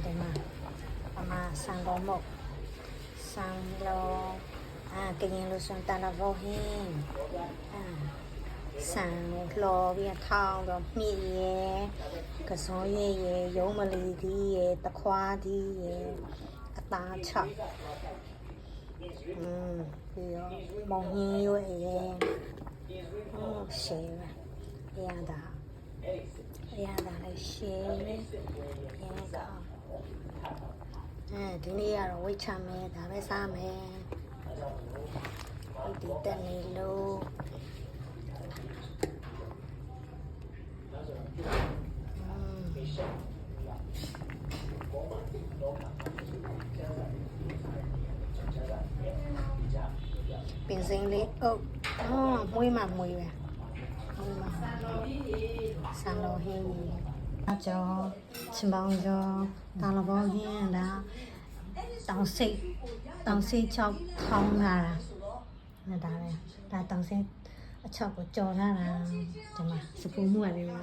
ဒီမှာဆန်လုံးမုတ်ဆန်လုံးကရင်လို့ဆိုတလာဘောဟင်းဆန်လောပြီးထောင်းတော့မြည်ရယ်ကစောရဲရယ်ရုံးမလီဒီရယ်တခွားဒီရယ်အသားချက်ပြီးတော့မောင်ဟင်းရွယ်ရယ်ရှယ်ရတာလည်းရှယ်ရကောဒီနေ့ကတော့ဝိတ်ချမယ်ဒါပဲစားမယ်ဒီတက်နေလို့ပင်စင်လေးမွေးပဲဆန်လောဟင်းအကျော်ချင်ပေါင်းကျော်တာလဘောဟင်းလားတောင်စိတ်ချောက်ထောင်းလာတာဒါပဲဒါတောင်စိတ်အချောက်ကိုကြော်လာတာဒီမှာစပူးမှုရတယ်ဗျ